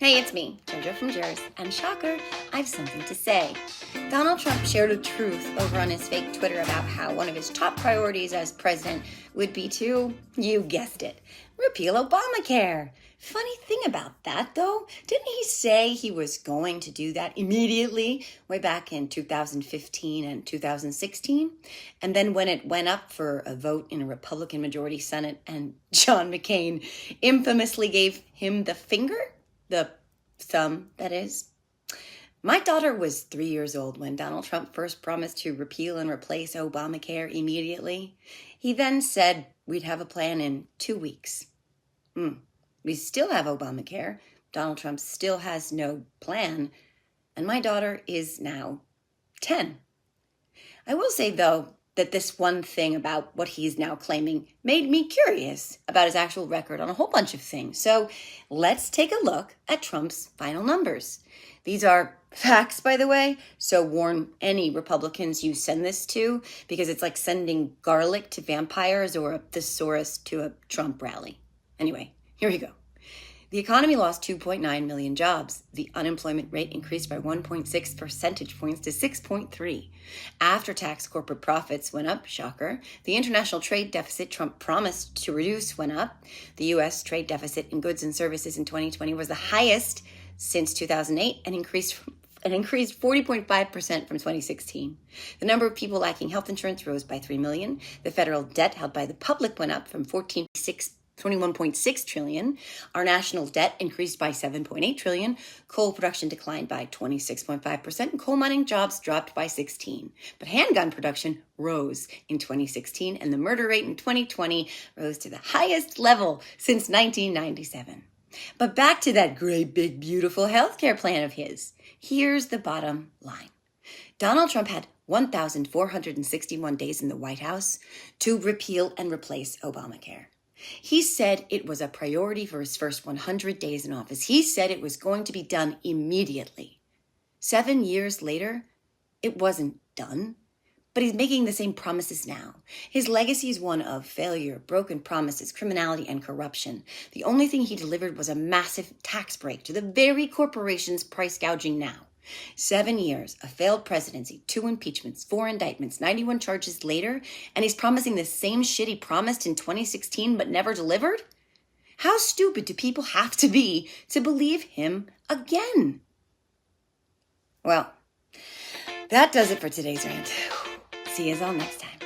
Hey, it's me, JoJo from Jerz, and shocker, I have something to say. Donald Trump shared a truth over on his fake Twitter about how one of his top priorities as president would be to, you guessed it, repeal Obamacare. Funny thing about that, though, didn't he say he was going to do that immediately way back in 2015 and 2016? And then when it went up for a vote in a Republican majority Senate and John McCain infamously gave him the finger, the thumb, that is. My daughter was 3 years old when Donald Trump first promised to repeal and replace Obamacare immediately. He then said we'd have a plan in 2 weeks. We still have Obamacare. Donald Trump still has no plan. And my daughter is now 10. I will say, though, that this one thing about what he's now claiming made me curious about his actual record on a whole bunch of things. So let's take a look at Trump's final numbers. These are facts, by the way, so warn any Republicans you send this to, because it's like sending garlic to vampires or a thesaurus to a Trump rally. Anyway, here we go. The economy lost 2.9 million jobs. The unemployment rate increased by 1.6 percentage points to 6.3. After-tax corporate profits went up, shocker. The international trade deficit Trump promised to reduce went up. The U.S. trade deficit in goods and services in 2020 was the highest since 2008 and increased 40.5% from 2016. The number of people lacking health insurance rose by 3 million. The federal debt held by the public went up from 21.6 trillion. Our national debt increased by 7.8 trillion. Coal production declined by 26.5%, and coal mining jobs dropped by 16. But handgun production rose in 2016, and the murder rate in 2020 rose to the highest level since 1997. But back to that great, big, beautiful healthcare plan of his. Here's the bottom line. Donald Trump had 1,461 days in the White House to repeal and replace Obamacare. He said it was a priority for his first 100 days in office. He said it was going to be done immediately. 7 years later, it wasn't done, but he's making the same promises now. His legacy is one of failure, broken promises, criminality, and corruption. The only thing he delivered was a massive tax break to the very corporations price gouging now. 7 years, a failed presidency, 2 impeachments, 4 indictments, 91 charges later, and he's promising the same shit he promised in 2016 but never delivered? How stupid do people have to be to believe him again? Well, that does it for today's rant. See you all next time.